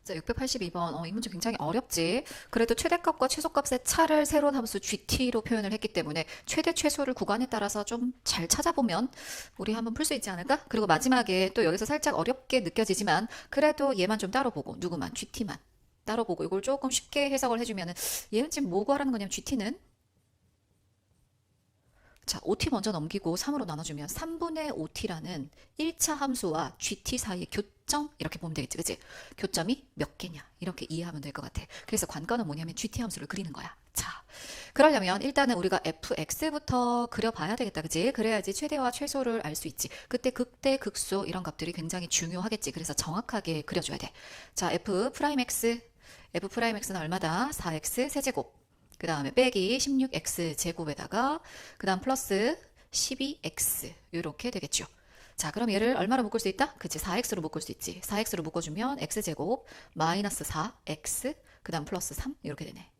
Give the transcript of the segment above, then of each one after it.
자, 682번. 이 문제 굉장히 어렵지. 그래도 최대값과 최소값의 차를 새로운 함수 GT로 표현을 했기 때문에 최대 최소를 구간에 따라서 좀 잘 찾아보면 우리 한번 풀 수 있지 않을까? 그리고 마지막에 또 여기서 살짝 어렵게 느껴지지만 그래도 얘만 좀 따로 보고 누구만 GT만 따로 보고 이걸 조금 쉽게 해석을 해주면은 얘는 지금 뭐 구하라는 거냐면 GT는 자, OT 먼저 넘기고 3으로 나눠주면 3분의 OT라는 1차 함수와 GT 사이의 교점 이렇게 보면 되겠지, 그치? 교점이 몇 개냐 이렇게 이해하면 될 것 같아. 그래서 관건은 뭐냐면 GT 함수를 그리는 거야. 자, 그러려면 일단은 우리가 fx부터 그려봐야 되겠다, 그치? 그래야지 최대와 최소를 알 수 있지. 그때 극대, 극소 이런 값들이 굉장히 중요하겠지. 그래서 정확하게 그려줘야 돼. 자, f'x는 얼마다? 4x 세제곱. 그 다음에 빼기 16x 제곱에다가 그 다음 플러스 12x 이렇게 되겠죠. 자, 그럼 얘를 얼마로 묶을 수 있다? 그치, 4x로 묶을 수 있지. 4x로 묶어주면 x제곱 마이너스 4x 그 다음 플러스 3 이렇게 되네.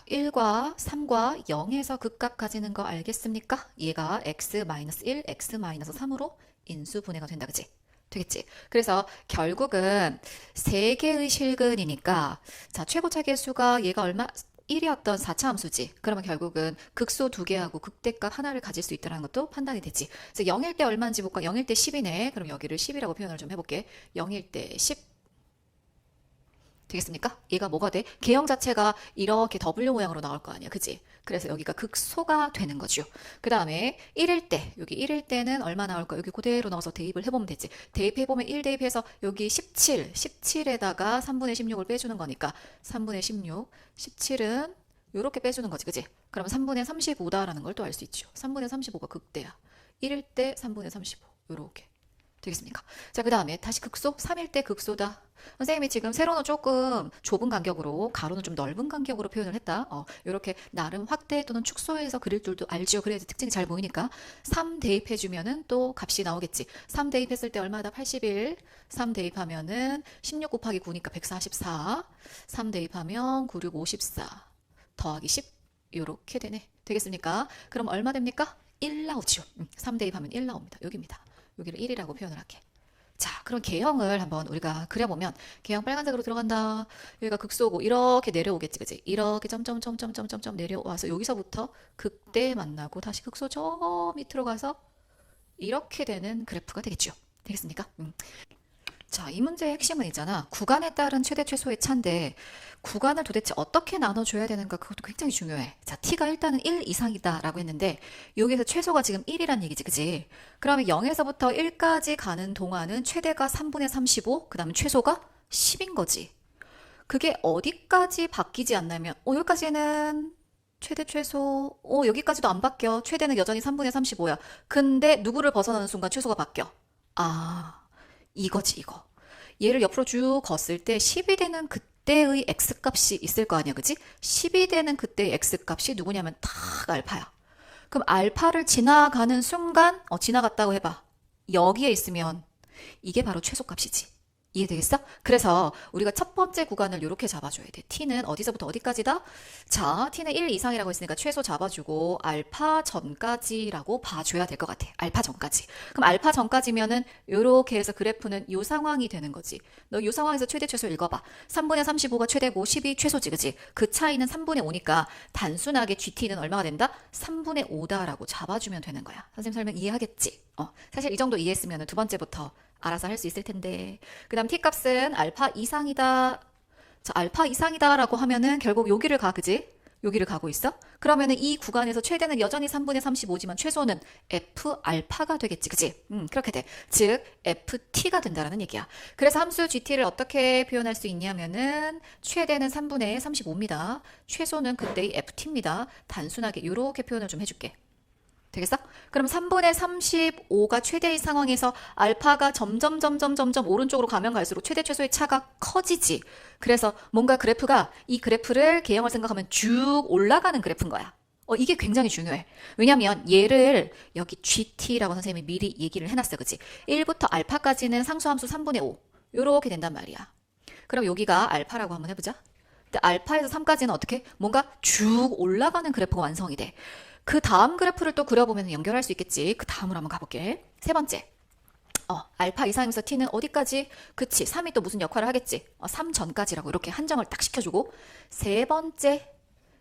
1과 3과 0에서 극값 가지는 거 알겠습니까? 얘가 x-1, x-3으로 인수분해가 된다, 그치? 되겠지. 그래서 결국은 세 개의 실근이니까 자, 최고차 계수가 얘가 얼마? 1이었던 4차 함수지. 그러면 결국은 극소 두 개하고 극대값 하나를 가질 수 있다는 것도 판단이 되지. 그래서 0일 때 얼마인지 볼까? 0일 때 10이네. 그럼 여기를 10이라고 표현을 좀 해볼게. 0일 때 10. 되겠습니까? 얘가 뭐가 돼? 개형 자체가 이렇게 W 모양으로 나올 거 아니야. 그지? 그래서 여기가 극소가 되는 거죠. 그 다음에 1일 때, 여기 1일 때는 얼마 나올까? 여기 그대로 넣어서 대입을 해보면 되지. 대입해보면 1 대입해서 여기 17, 17에다가 3분의 16을 빼주는 거니까 3분의 16, 17은 이렇게 빼주는 거지. 그지? 그러면 3분의 35다라는 걸 또 알 수 있죠. 3분의 35가 극대야. 1일 때 3분의 35. 이렇게. 되겠습니까? 자, 그 다음에 다시 극소? 3일 때 극소다. 선생님이 지금 세로는 조금 좁은 간격으로, 가로는 좀 넓은 간격으로 표현을 했다. 이렇게 나름 확대 또는 축소해서 그릴 줄도 알죠. 그래야지 특징이 잘 보이니까. 3 대입해주면은 또 값이 나오겠지. 3 대입했을 때 얼마다? 81. 3 대입하면은 16 곱하기 9니까 144. 3 대입하면 9, 6, 54. 더하기 10. 요렇게 되네. 되겠습니까? 그럼 얼마 됩니까? 1 나오죠. 3 대입하면 1 나옵니다. 여기입니다. 여기를 1이라고 표현을 할게. 자, 그럼 개형을 한번 우리가 그려보면 개형 빨간색으로 들어간다. 여기가 극소고 이렇게 내려오겠지, 그지? 이렇게 점점점점점점 내려와서 여기서부터 극대 만나고 다시 극소 저 밑으로 가서 이렇게 되는 그래프가 되겠죠. 되겠습니까? 자, 이 문제의 핵심은 있잖아. 구간에 따른 최대 최소의 차인데 구간을 도대체 어떻게 나눠줘야 되는가 그것도 굉장히 중요해. 자, t가 일단은 1 이상이다 라고 했는데 여기서 최소가 지금 1이란 얘기지, 그지? 그러면 0에서부터 1까지 가는 동안은 최대가 3분의 35, 그 다음에 최소가 10인 거지. 그게 어디까지 바뀌지 않냐면 여기까지는 최대 최소 여기까지도 안 바뀌어. 최대는 여전히 3분의 35야. 근데 누구를 벗어나는 순간 최소가 바뀌어. 아, 이거지, 이거. 얘를 옆으로 쭉 걷을 때 10이 되는 그때의 x값이 있을 거 아니야, 그지? 10이 되는 그때의 x값이 누구냐면 딱 알파야. 그럼 알파를 지나가는 순간, 지나갔다고 해봐. 여기에 있으면 이게 바로 최소값이지. 이해되겠어? 그래서 우리가 첫 번째 구간을 이렇게 잡아줘야 돼. t는 어디서부터 어디까지다? 자, t는 1 이상이라고 했으니까 최소 잡아주고 알파 전까지라고 봐줘야 될 것 같아. 알파 전까지. 그럼 알파 전까지면은 이렇게 해서 그래프는 이 상황이 되는 거지. 너 이 상황에서 최대 최소 읽어봐. 3분의 35가 최대고 10이 최소지, 그지? 그 차이는 3분의 5니까 단순하게 GT는 얼마가 된다? 3분의 5다라고 잡아주면 되는 거야. 선생님 설명 이해하겠지? 사실 이 정도 이해했으면 두 번째부터 알아서 할 수 있을 텐데. 그 다음 t값은 알파 이상이다. 자, 알파 이상이다라고 하면은 결국 여기를 가, 그지? 여기를 가고 있어? 그러면은 이 구간에서 최대는 여전히 3분의 35지만 최소는 f 알파가 되겠지, 그지? 그렇게 돼. 즉, ft가 된다라는 얘기야. 그래서 함수 gt를 어떻게 표현할 수 있냐면은 최대는 3분의 35입니다. 최소는 그때의 ft입니다. 단순하게 이렇게 표현을 좀 해줄게. 되겠어? 그럼 3분의 35가 최대의 상황에서 알파가 점점 오른쪽으로 가면 갈수록 최대 최소의 차가 커지지. 그래서 뭔가 그래프가 이 그래프를 개형을 생각하면 쭉 올라가는 그래프인 거야. 이게 굉장히 중요해. 왜냐면 얘를 여기 GT라고 선생님이 미리 얘기를 해놨어. 그치? 1부터 알파까지는 상수함수 3분의 5. 요렇게 된단 말이야. 그럼 여기가 알파라고 한번 해보자. 근데 알파에서 3까지는 어떻게? 뭔가 쭉 올라가는 그래프가 완성이 돼. 그 다음 그래프를 또 그려보면 연결할 수 있겠지. 그 다음으로 한번 가볼게. 세 번째. 알파 이상이면서 t는 어디까지? 그치, 3이 또 무슨 역할을 하겠지? 3 전까지라고 이렇게 한정을 딱 시켜주고, 세 번째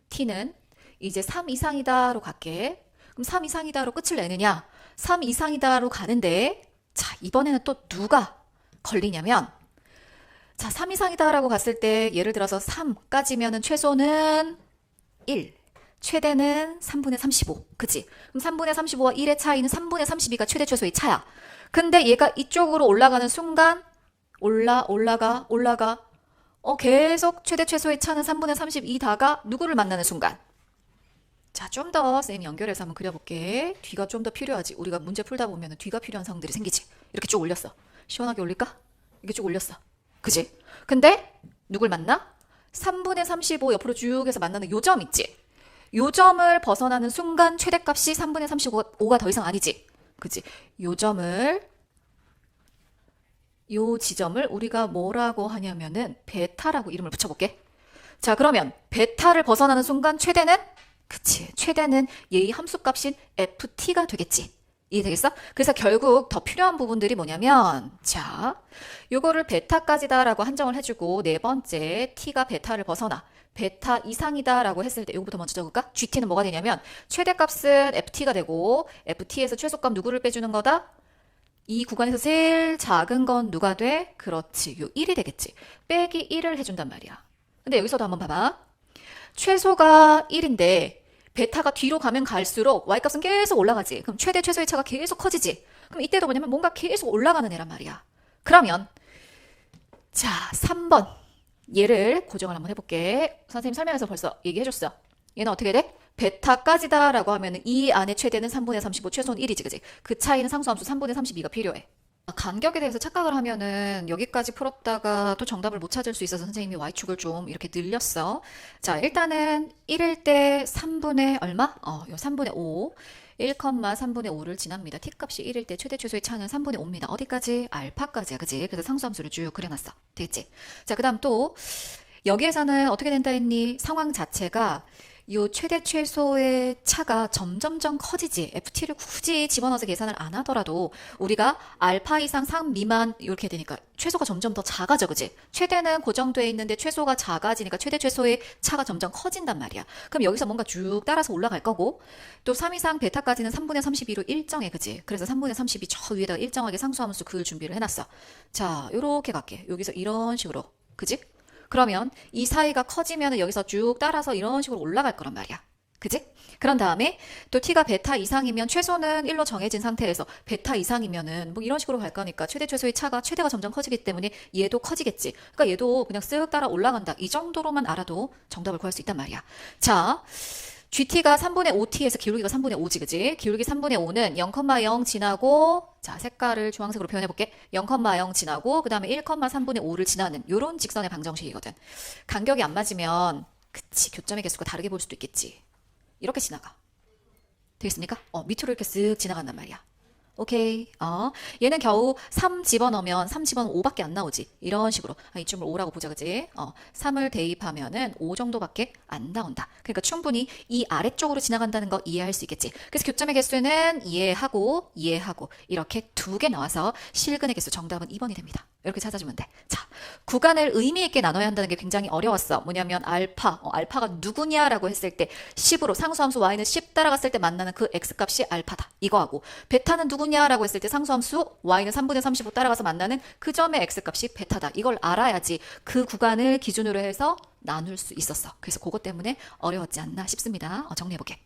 t는 이제 3 이상이다로 갈게. 그럼 3 이상이다로 끝을 내느냐? 3 이상이다로 가는데, 자, 이번에는 또 누가 걸리냐면, 자, 3 이상이다라고 갔을 때, 예를 들어서 3까지면은 최소는 1, 최대는 3분의 35. 그치? 그럼 3분의 35와 1의 차이는 3분의 32가 최대 최소의 차야. 근데 얘가 이쪽으로 올라가는 순간, 올라가. 계속 최대 최소의 차는 3분의 32다가 누구를 만나는 순간. 자, 좀 더 쌤이 연결해서 한번 그려볼게. 뒤가 좀 더 필요하지. 우리가 문제 풀다 보면 뒤가 필요한 상황들이 생기지. 이렇게 쭉 올렸어. 시원하게 올릴까? 이렇게 쭉 올렸어. 그지? 근데 누굴 만나? 3분의 35 옆으로 쭉 해서 만나는 요 점 있지? 요 점을 벗어나는 순간 최대값이 3분의 35가 더 이상 아니지? 그치? 요 지점을 우리가 뭐라고 하냐면은 베타라고 이름을 붙여볼게. 자, 그러면 베타를 벗어나는 순간 최대는? 그치. 최대는 얘의 함수값인 ft가 되겠지. 이해되겠어? 그래서 결국 더 필요한 부분들이 뭐냐면, 자, 요거를 베타까지다라고 한정을 해주고, 네 번째 t가 베타를 벗어나 베타 이상이다라고 했을 때 요거부터 먼저 적을까? gt는 뭐가 되냐면 최대값은 ft가 되고 ft에서 최소값 누구를 빼주는 거다? 이 구간에서 제일 작은 건 누가 돼? 그렇지. 요 1이 되겠지. 빼기 1을 해준단 말이야. 근데 여기서도 한번 봐봐. 최소가 1인데 베타가 뒤로 가면 갈수록 y값은 계속 올라가지. 그럼 최대 최소의 차가 계속 커지지. 그럼 이때도 뭐냐면 뭔가 계속 올라가는 애란 말이야. 그러면 자, 3번 얘를 고정을 한번 해볼게. 선생님 설명해서 벌써 얘기해줬어. 얘는 어떻게 돼? 베타까지다 라고 하면 이 안에 최대는 3분의 35, 최소는 1이지, 그지? 그 차이는 상수함수 3분의 32가 필요해. 간격에 대해서 착각을 하면은 여기까지 풀었다가 또 정답을 못 찾을 수 있어서 선생님이 y축을 좀 이렇게 늘렸어. 자, 일단은 1일 때 3분의 얼마? 요 3분의 5. 1,3분의 5를 지납니다. t값이 1일 때 최대 최소의 차는 3분의 5입니다. 어디까지? 알파까지야, 그지? 그래서 상수함수를 쭉 그려놨어. 되겠지? 자, 그 다음 또 여기에서는 어떻게 된다 했니? 상황 자체가 요 최대 최소의 차가 점점점 커지지. ft를 굳이 집어넣어서 계산을 안 하더라도 우리가 알파 이상 3 미만 이렇게 되니까 최소가 점점 더 작아져, 그지? 최대는 고정돼 있는데 최소가 작아지니까 최대 최소의 차가 점점 커진단 말이야. 그럼 여기서 뭔가 쭉 따라서 올라갈 거고, 또 3 이상 베타까지는 3분의 32로 일정해, 그지? 그래서 3분의 32 저 위에다가 일정하게 상수함수 그을 준비를 해놨어. 자, 요렇게 갈게. 여기서 이런 식으로, 그지? 그러면 이 사이가 커지면 여기서 쭉 따라서 이런 식으로 올라갈 거란 말이야. 그지? 그런 다음에 또 t가 베타 이상이면 최소는 1로 정해진 상태에서 베타 이상이면은 뭐 이런 식으로 갈 거니까 최대 최소의 차가 최대가 점점 커지기 때문에 얘도 커지겠지. 그러니까 얘도 그냥 쓱 따라 올라간다. 이 정도로만 알아도 정답을 구할 수 있단 말이야. 자, GT가 3분의 5T에서 기울기가 3분의 5지, 그지? 기울기 3분의 5는 0,0 지나고, 자, 색깔을 주황색으로 표현해볼게. 0,0 지나고, 그 다음에 1,3분의 5를 지나는 요런 직선의 방정식이거든. 간격이 안 맞으면, 그치, 교점의 개수가 다르게 볼 수도 있겠지. 이렇게 지나가. 되겠습니까? 밑으로 이렇게 쓱 지나간단 말이야. 오케이. 얘는 겨우 3 집어넣으면 3 집어넣으면 5밖에 안 나오지. 이런 식으로. 이쯤을 5라고 보자, 그지? 3을 대입하면은 5 정도밖에 안 나온다. 그러니까 충분히 이 아래쪽으로 지나간다는 거 이해할 수 있겠지. 그래서 교점의 개수는 이해하고, 이렇게 두 개 나와서 실근의 개수 정답은 2번이 됩니다. 이렇게 찾아주면 돼. 자, 구간을 의미 있게 나눠야 한다는 게 굉장히 어려웠어. 뭐냐면 알파가 누구냐라고 했을 때 10으로 상수함수 y는 10 따라갔을 때 만나는 그 x값이 알파다. 이거하고 베타는 누구냐라고 했을 때 상수함수 y는 3분의 35 따라가서 만나는 그 점의 x값이 베타다. 이걸 알아야지 그 구간을 기준으로 해서 나눌 수 있었어. 그래서 그것 때문에 어려웠지 않나 싶습니다. 정리해볼게.